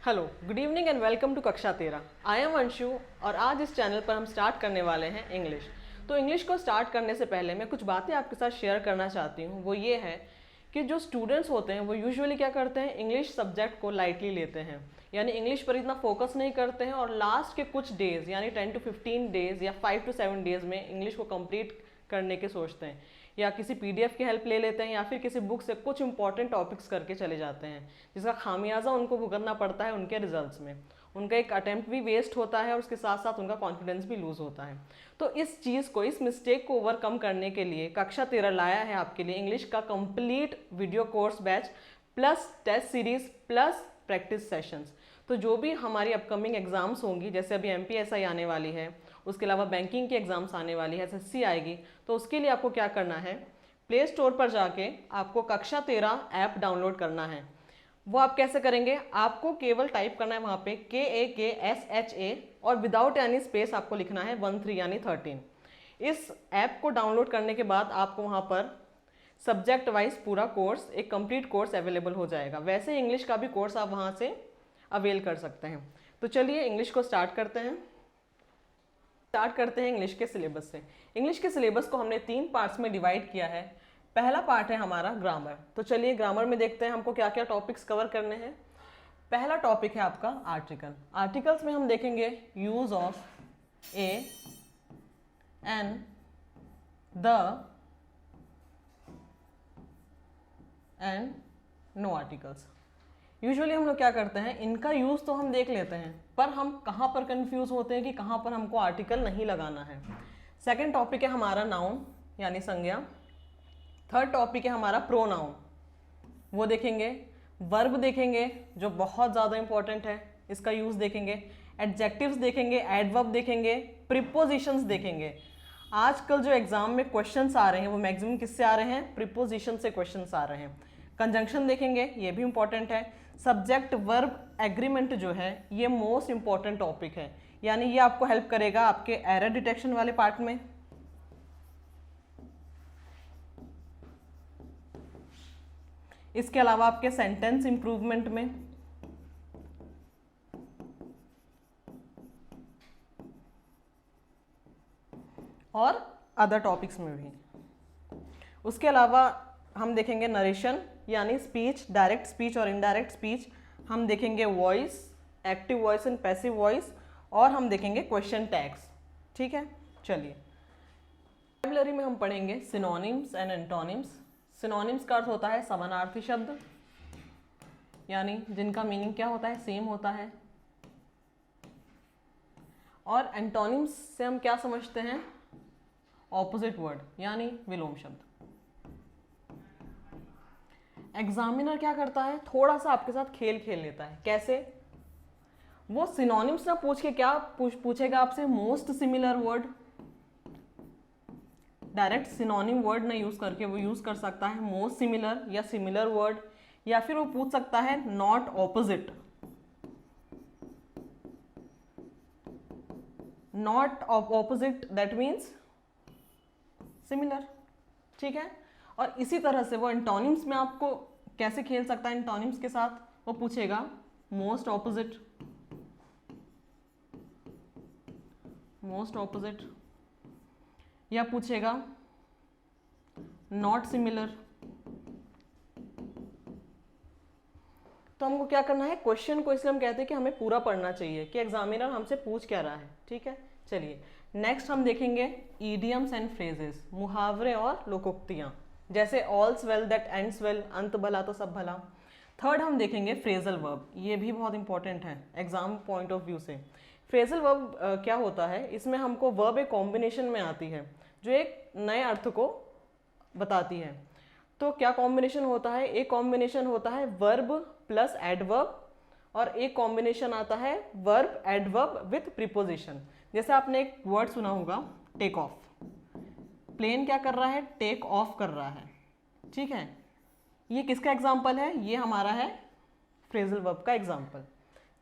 Hello, good evening and welcome to Kaksha 13। I am Anshu और आज इस चैनल पर हम स्टार्ट करने वाले हैं इंग्लिश। तो इंग्लिश को स्टार्ट करने से पहले मैं कुछ बातें आपके साथ शेयर करना चाहती हूँ। वो ये है कि जो स्टूडेंट्स होते हैं वो यूजुअली क्या करते हैं, इंग्लिश सब्जेक्ट को लाइटली लेते हैं, यानी इंग्लिश पर इतना फोकस नहीं करते हैं और लास्ट के कुछ डेज यानी 10 to 15 डेज या 5 to 7 डेज में इंग्लिश को कंप्लीट करने के सोचते हैं, या किसी पीडीएफ की हेल्प ले लेते हैं या फिर किसी बुक से कुछ इंपॉर्टेंट टॉपिक्स करके चले जाते हैं, जिसका खामियाजा उनको भुगतना पड़ता है उनके रिजल्ट्स में। उनका एक अटेम्प्ट भी वेस्ट होता है और उसके साथ साथ उनका कॉन्फिडेंस भी लूज होता है। तो इस चीज़ को, इस मिस्टेक को ओवरकम करने के लिए कक्षा 13 लाया है आपके लिए इंग्लिश का complete video course batch plus test series plus practice sessions. तो जो भी हमारी अपकमिंग एग्जाम्स होंगी, जैसे अभी एमपीएसआई आने वाली है, उसके अलावा बैंकिंग की एग्जाम्स आने वाली है, एसएससी आएगी, तो उसके लिए आपको क्या करना है, प्ले स्टोर पर जाके आपको कक्षा 13 ऐप डाउनलोड करना है। वो आप कैसे करेंगे, आपको केवल टाइप करना है वहाँ पे KAKSHA और विदाउट एनी स्पेस आपको लिखना है 13 यानी 13। इस ऐप को डाउनलोड करने के बाद आपको वहाँ पर सब्जेक्ट वाइज पूरा कोर्स, एक कंप्लीट कोर्स अवेलेबल हो जाएगा। वैसे इंग्लिश का भी कोर्स आप वहाँ से अवेल कर सकते हैं। तो चलिए इंग्लिश को स्टार्ट करते हैं इंग्लिश के सिलेबस से। इंग्लिश के सिलेबस को हमने 3 पार्ट्स में डिवाइड किया है। पहला पार्ट है हमारा ग्रामर। तो चलिए ग्रामर में देखते हैं हमको क्या क्या टॉपिक्स कवर करने हैं। पहला टॉपिक है आपका आर्टिकल। आर्टिकल्स में हम देखेंगे use of a, an, the and no articles. Usually हम लोग क्या करते हैं, इनका यूज़ तो हम देख लेते हैं, पर हम कहाँ पर कंफ्यूज होते हैं कि कहाँ पर हमको आर्टिकल नहीं लगाना है। सेकंड टॉपिक है हमारा नाउन यानी संज्ञा। थर्ड टॉपिक है हमारा प्रोनाउन, वो देखेंगे। वर्ब देखेंगे जो बहुत ज़्यादा इंपॉर्टेंट है, इसका यूज़ देखेंगे। एडजेक्टिव्स देखेंगे, एडवर्ब देखेंगे, प्रीपोजिशंस देखेंगे। आजकल जो एग्जाम में क्वेश्चंस आ रहे हैं वो मैक्सिमम किससे आ रहे हैं, प्रीपोजिशन से क्वेश्चंस आ रहे हैं। कंजंक्शन देखेंगे, ये भी इंपॉर्टेंट है। सब्जेक्ट वर्ब एग्रीमेंट जो है ये मोस्ट इंपॉर्टेंट टॉपिक है, यानी ये आपको हेल्प करेगा आपके एरर डिटेक्शन वाले पार्ट में। इसके अलावा आपके सेंटेंस इंप्रूवमेंट में, और अदर टॉपिक्स में भी। उसके अलावा हम देखेंगे नरेशन यानी स्पीच, डायरेक्ट स्पीच और इनडायरेक्ट स्पीच। हम देखेंगे voice, active voice and passive voice, और हम देखेंगे क्वेश्चन टैग्स। ठीक है, चलिए वोकैबुलरी में हम पढ़ेंगे सिनोनिम्स एंड एंटोनिम्स। सिनोनिम्स का अर्थ होता है समानार्थी शब्द, यानी जिनका मीनिंग क्या होता है, सेम होता है। और एंटोनिम्स से हम क्या समझते हैं, ऑपोजिट वर्ड यानी विलोम शब्द। एग्जामिनर क्या करता है, थोड़ा सा आपके साथ खेल खेल लेता है। कैसे, वो सिनोनिम्स ना पूछ के क्या पूछेगा आपसे, most similar word. Direct synonym word ना यूज करके वो यूज कर सकता है मोस्ट सिमिलर या सिमिलर वर्ड, या फिर वो पूछ सकता है not opposite. Not opposite that means similar. ठीक है, और इसी तरह से वो एंटोनिम्स में आपको कैसे खेल सकता है, एंटोनिम्स के साथ वो पूछेगा मोस्ट ऑपोजिट, या पूछेगा नॉट सिमिलर। तो हमको क्या करना है, क्वेश्चन को इसलिए हम कहते हैं कि हमें पूरा पढ़ना चाहिए कि एग्जामिनर हमसे पूछ क्या रहा है। ठीक है, चलिए नेक्स्ट हम देखेंगे ईडियम्स एंड फ्रेजेस, मुहावरे और लोकोक्तियां, जैसे ऑल्स वेल दैट एंड्स वेल, अंत भला तो सब भला। थर्ड हम देखेंगे फ्रेजल वर्ब, ये भी बहुत इंपॉर्टेंट है एग्जाम पॉइंट ऑफ व्यू से। फ्रेजल वर्ब क्या होता है, इसमें हमको वर्ब एक कॉम्बिनेशन में आती है जो एक नए अर्थ को बताती है। तो क्या कॉम्बिनेशन होता है, एक कॉम्बिनेशन होता है वर्ब प्लस एडवर्ब, और एक कॉम्बिनेशन आता है वर्ब एडवर्ब विथ प्रीपोजिशन। जैसे आपने एक वर्ड सुना होगा टेक ऑफ, प्लेन क्या कर रहा है, टेक ऑफ कर रहा है। ठीक है, ये किसका एग्जाम्पल है, ये हमारा है फ्रेजल वर्ब का एग्जाम्पल।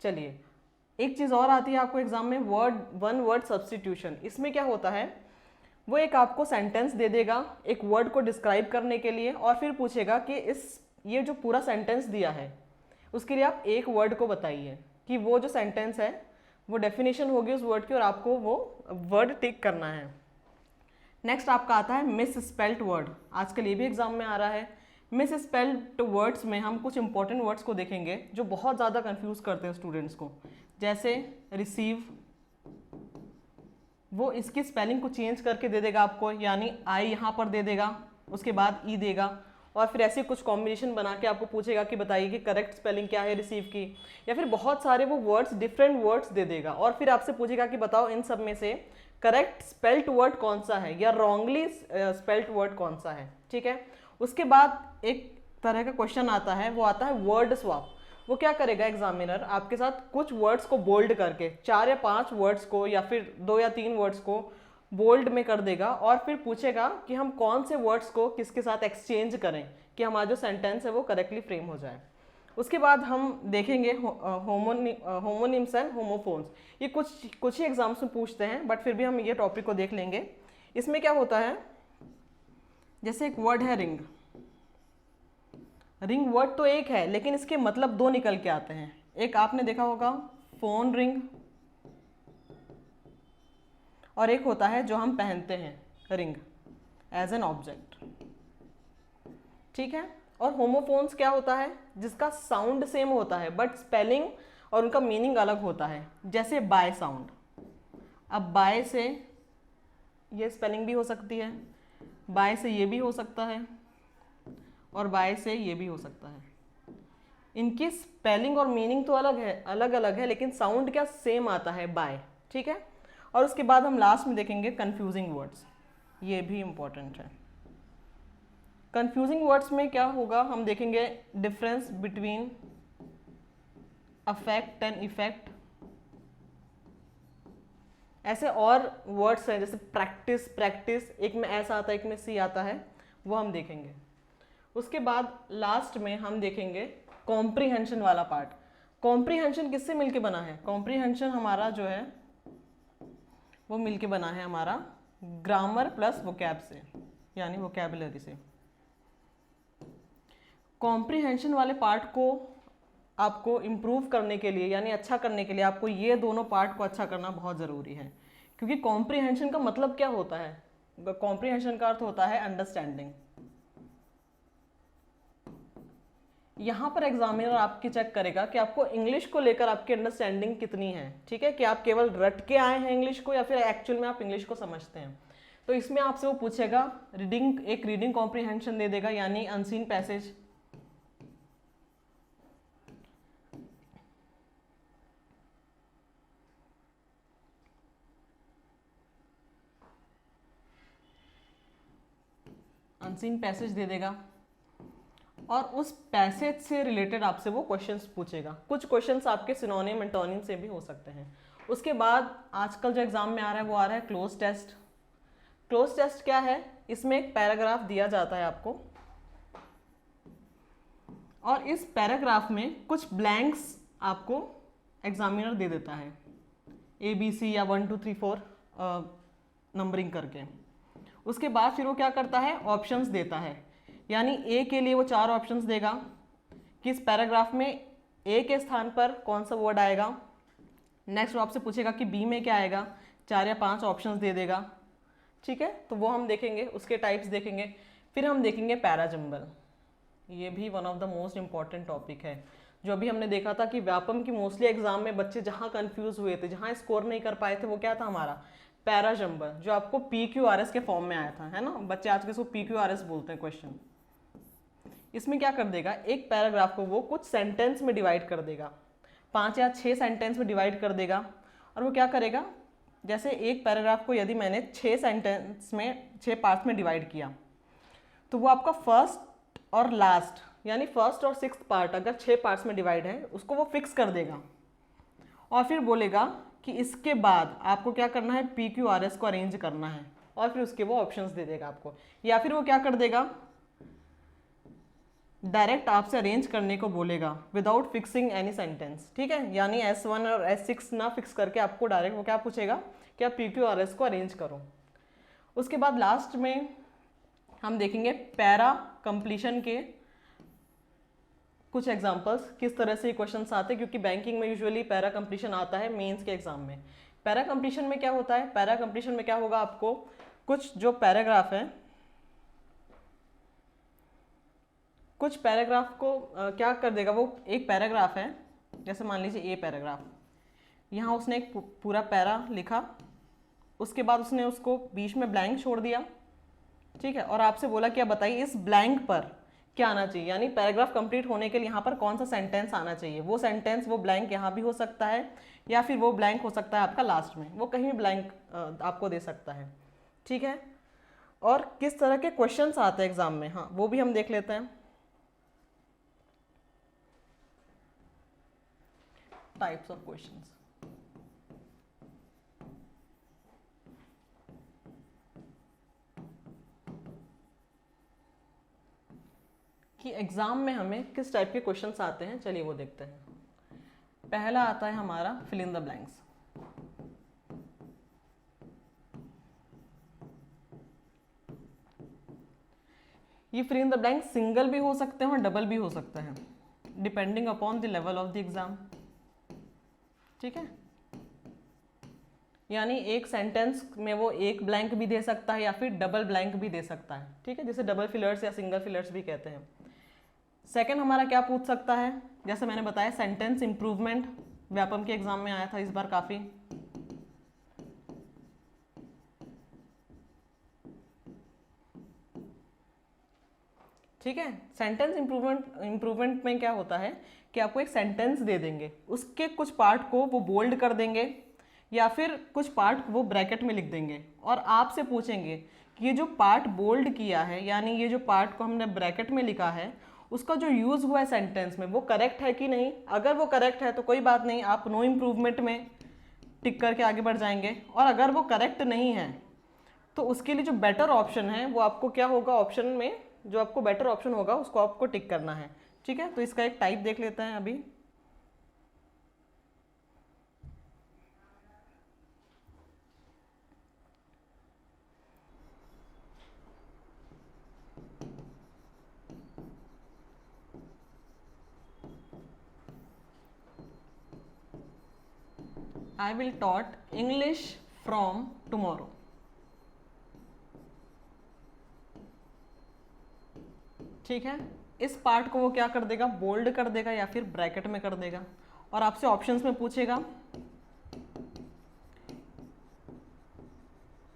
चलिए एक चीज़ और आती है आपको एग्जाम में, वन वर्ड सब्स्टिट्यूशन। इसमें क्या होता है, वो एक आपको सेंटेंस दे देगा एक वर्ड को डिस्क्राइब करने के लिए, और फिर पूछेगा कि ये जो पूरा सेंटेंस दिया है उसके लिए आप एक वर्ड को बताइए। कि वो जो सेंटेंस है वो डेफिनेशन होगी उस वर्ड की और आपको वो वर्ड टिक करना है। नेक्स्ट आपका आता है मिस स्पेल्ट वर्ड। आजकल ये भी एग्जाम में आ रहा है। मिस स्पेल्ट वर्ड्स में हम कुछ इंपॉर्टेंट वर्ड्स को देखेंगे जो बहुत ज़्यादा कंफ्यूज करते हैं स्टूडेंट्स को। जैसे रिसीव, वो इसकी स्पेलिंग को चेंज करके दे देगा आपको, यानी आई यहाँ पर दे देगा, उसके बाद ई देगा, और फिर ऐसे कुछ कॉम्बिनेशन बना के आपको पूछेगा कि बताइए कि करेक्ट स्पेलिंग क्या है रिसीव की, या फिर बहुत सारे वो वर्ड्स डिफरेंट वर्ड्स दे देगा और फिर आपसे पूछेगा कि बताओ इन सब में से करेक्ट स्पेल्ट वर्ड कौन सा है या रॉन्गली स्पेल्ट वर्ड कौन सा है। ठीक है, उसके बाद एक तरह का क्वेश्चन आता है, वो आता है वर्ड स्वैप। वो क्या करेगा एग्जामिनर, आपके साथ कुछ वर्ड्स को बोल्ड करके 4 या 5 वर्ड्स को या फिर 2 या 3 वर्ड्स को बोल्ड में कर देगा और फिर पूछेगा कि हम कौन से वर्ड्स को किसके साथ एक्सचेंज करें कि हमारा जो सेंटेंस है वो करेक्टली फ्रेम हो जाए। उसके बाद हम देखेंगे होमोनिम्स एंड होमोफोन्स। ये कुछ ही एग्जाम्स में पूछते हैं, बट फिर भी हम ये टॉपिक को देख लेंगे। इसमें क्या होता है, जैसे एक वर्ड है रिंग। रिंग वर्ड तो एक है लेकिन इसके मतलब 2 निकल के आते हैं। एक आपने देखा होगा फोन रिंग, और एक होता है जो हम पहनते हैं रिंग एज एन ऑब्जेक्ट। ठीक है, और होमोफोन्स क्या होता है, जिसका साउंड सेम होता है बट स्पेलिंग और उनका मीनिंग अलग होता है। जैसे बाय साउंड, अब बाय से ये स्पेलिंग भी हो सकती है, बाय से ये भी हो सकता है, और बाय से ये भी हो सकता है। इनकी स्पेलिंग और मीनिंग तो अलग अलग है लेकिन साउंड क्या सेम आता है, बाय। ठीक है, और उसके बाद हम लास्ट में देखेंगे कंफ्यूजिंग वर्ड्स। ये भी इंपॉर्टेंट है। कंफ्यूजिंग वर्ड्स में क्या होगा, हम देखेंगे difference between affect and effect. ऐसे और वर्ड्स हैं जैसे प्रैक्टिस, प्रैक्टिस, एक में ऐसा आता है एक में सी आता है, वो हम देखेंगे। उसके बाद लास्ट में हम देखेंगे कॉम्प्रीहेंशन वाला पार्ट। कॉम्प्रीहेंशन किससे मिलके बना है, कॉम्प्रीहेंशन हमारा जो है वो मिलके बना है हमारा ग्रामर प्लस वोकैब से, यानी वोकैबुलरी से। कॉम्प्रीहेंशन वाले पार्ट को आपको इम्प्रूव करने के लिए यानी अच्छा करने के लिए आपको ये दोनों पार्ट को अच्छा करना बहुत ज़रूरी है। क्योंकि कॉम्प्रीहेंशन का मतलब क्या होता है, कॉम्प्रीहेंशन का अर्थ होता है अंडरस्टैंडिंग। यहाँ पर एग्जामिनर आपकी चेक करेगा कि आपको इंग्लिश को लेकर आपकी अंडरस्टैंडिंग कितनी है। ठीक है, कि आप केवल रट के आए हैं इंग्लिश को या फिर एक्चुअल में आप इंग्लिश को समझते हैं। तो इसमें आपसे वो पूछेगा एक रीडिंग कॉम्प्रीहेंशन दे देगा, यानी अनसीन पैसेज। अनसीन पैसेज दे देगा और उस पैसेज से रिलेटेड आपसे वो क्वेश्चंस पूछेगा। कुछ क्वेश्चंस आपके सिनोनिम एंटोनिम से भी हो सकते हैं। उसके बाद आजकल जो एग्जाम में आ रहा है वो आ रहा है क्लोज टेस्ट। क्लोज टेस्ट क्या है, इसमें एक पैराग्राफ दिया जाता है आपको और इस पैराग्राफ में कुछ ब्लैंक्स आपको एग्जामिनर दे देता है, ABC या 1 2 3 4 नंबरिंग करके। उसके बाद फिर वो क्या करता है, ऑप्शंस देता है। यानी ए के लिए वो 4 ऑप्शंस देगा कि इस पैराग्राफ में ए के स्थान पर कौन सा वर्ड आएगा। नेक्स्ट वो आपसे पूछेगा कि बी में क्या आएगा, 4 या 5 ऑप्शंस दे देगा। ठीक है, तो वो हम देखेंगे, उसके टाइप्स देखेंगे। फिर हम देखेंगे पैराजंबल। ये भी one of the most important topic है। जो अभी हमने देखा था कि व्यापम की मोस्टली एग्जाम में बच्चे जहाँ कन्फ्यूज हुए थे, जहाँ स्कोर नहीं कर पाए थे, वो क्या था हमारा पैराजंबल, जो आपको PQRS के फॉर्म में आया था, है ना। बच्चे आज के इसको PQRS बोलते हैं क्वेश्चन। इसमें क्या कर देगा, एक पैराग्राफ को वो कुछ सेंटेंस में डिवाइड कर देगा, 5 या 6 सेंटेंस में डिवाइड कर देगा। और वो क्या करेगा, जैसे एक पैराग्राफ को यदि मैंने 6 सेंटेंस में 6 पार्ट्स में डिवाइड किया, तो वो आपका फर्स्ट और लास्ट यानी फर्स्ट और 6th पार्ट अगर 6 पार्ट्स में डिवाइड है, उसको वो फिक्स कर देगा और फिर बोलेगा कि इसके बाद आपको क्या करना है, PQRS को अरेंज करना है, और फिर उसके वो ऑप्शंस दे देगा आपको। या फिर वो क्या कर देगा, डायरेक्ट आपसे अरेंज करने को बोलेगा विदाउट फिक्सिंग एनी सेंटेंस। ठीक है, यानी S1 और S6 ना फिक्स करके आपको डायरेक्ट वो क्या पूछेगा कि आप PQRS को अरेंज करो। उसके बाद लास्ट में हम देखेंगे पैरा कंप्लीशन के कुछ एग्जांपल्स किस तरह से क्वेश्चंस आते हैं, क्योंकि बैंकिंग में यूजुअली पैरा कंप्लीशन आता है मेंस के एग्जाम में। पैरा कंप्लीशन में क्या होता है, पैरा कंप्लीशन में क्या होगा, आपको कुछ जो पैराग्राफ है, कुछ पैराग्राफ को क्या कर देगा, वो एक पैराग्राफ है, जैसे मान लीजिए ए पैराग्राफ, यहाँ उसने एक पूरा पैरा लिखा, उसके बाद उसने उसको बीच में ब्लैंक छोड़ दिया, ठीक है, और आपसे बोला कि आप बताइए इस ब्लैंक पर क्या आना चाहिए, यानी पैराग्राफ कंप्लीट होने के लिए यहाँ पर कौन सा सेंटेंस आना चाहिए। वो सेंटेंस, वो ब्लैंक यहाँ भी हो सकता है या फिर वो ब्लैंक हो सकता है आपका लास्ट में, वो कहीं भी ब्लैंक आपको दे सकता है, ठीक है। और किस तरह के क्वेश्चंस आते हैं एग्जाम में, हाँ वो भी हम देख लेते हैं। टाइप्स ऑफ क्वेश्चंस, कि एग्जाम में हमें किस टाइप के क्वेश्चंस आते हैं, चलिए वो देखते हैं। पहला आता है हमारा फिल इन द ब्लैंक्स। ये fill in the blanks single भी हो सकते हैं और डबल भी हो सकते हैं, depending upon the level of the exam, ठीक है। यानी एक सेंटेंस में वो एक ब्लैंक भी दे सकता है या फिर डबल ब्लैंक भी दे सकता है, ठीक है, जिसे डबल फिलर्स या सिंगल फिलर्स भी कहते हैं। सेकंड हमारा क्या पूछ सकता है, जैसे मैंने बताया सेंटेंस इंप्रूवमेंट, व्यापम के एग्जाम में आया था इस बार काफी, ठीक है। सेंटेंस इंप्रूवमेंट में क्या होता है कि आपको एक सेंटेंस दे देंगे, उसके कुछ पार्ट को वो बोल्ड कर देंगे या फिर कुछ पार्ट वो ब्रैकेट में लिख देंगे, और आपसे पूछेंगे कि ये जो पार्ट बोल्ड किया है, यानी ये जो पार्ट को हमने ब्रैकेट में लिखा है, उसका जो यूज़ हुआ है सेंटेंस में वो करेक्ट है कि नहीं। अगर वो करेक्ट है तो कोई बात नहीं, आप नो इम्प्रूवमेंट में टिक करके आगे बढ़ जाएंगे, और अगर वो करेक्ट नहीं है तो उसके लिए जो बेटर ऑप्शन है वो आपको क्या होगा, ऑप्शन में जो आपको बेटर ऑप्शन होगा उसको आपको टिक करना है, ठीक है। तो इसका एक टाइप देख लेते हैं अभी। I will taught English from tomorrow, ठीक है। इस पार्ट को वो क्या कर देगा, बोल्ड कर देगा या फिर ब्रैकेट में कर देगा, और आपसे ऑप्शंस में पूछेगा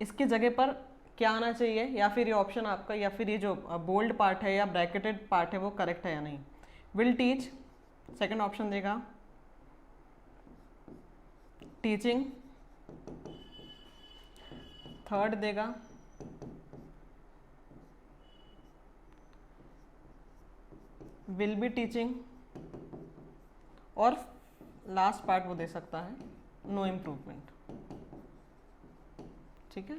इसकी जगह पर क्या आना चाहिए, या फिर ये ऑप्शन आपका, या फिर ये जो बोल्ड पार्ट है या ब्रैकेटेड पार्ट है वो करेक्ट है या नहीं। विल टीच सेकंड ऑप्शन देगा, टीचिंग थर्ड देगा, विल बी टीचिंग, और लास्ट पार्ट वो दे सकता है नो इम्प्रूवमेंट, ठीक है।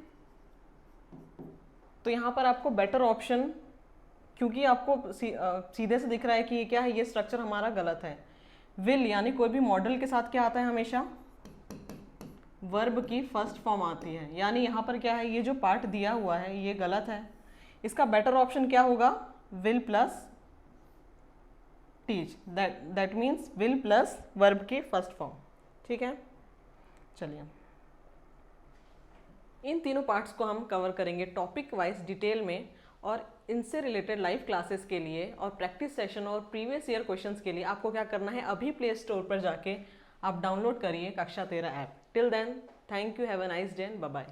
तो यहाँ पर आपको बेटर ऑप्शन, क्योंकि आपको सीधे से दिख रहा है कि ये क्या है, ये स्ट्रक्चर हमारा गलत है। विल यानी कोई भी मॉडल के साथ क्या आता है, हमेशा वर्ब की फर्स्ट फॉर्म आती है, यानी यहाँ पर क्या है, ये जो पार्ट दिया हुआ है ये गलत है। इसका बेटर ऑप्शन क्या होगा, will plus teach, that means will plus verb की फर्स्ट फॉर्म, ठीक है। चलिए इन तीनों पार्ट्स को हम कवर करेंगे टॉपिक वाइज डिटेल में, और इनसे रिलेटेड लाइव क्लासेस के लिए और प्रैक्टिस सेशन और प्रीवियस ईयर क्वेश्चंस के लिए आपको क्या करना है, अभी प्ले स्टोर पर जाके आप डाउनलोड करिए कक्षा 13 ऐप। Till then, thank you, have a nice day, bye bye.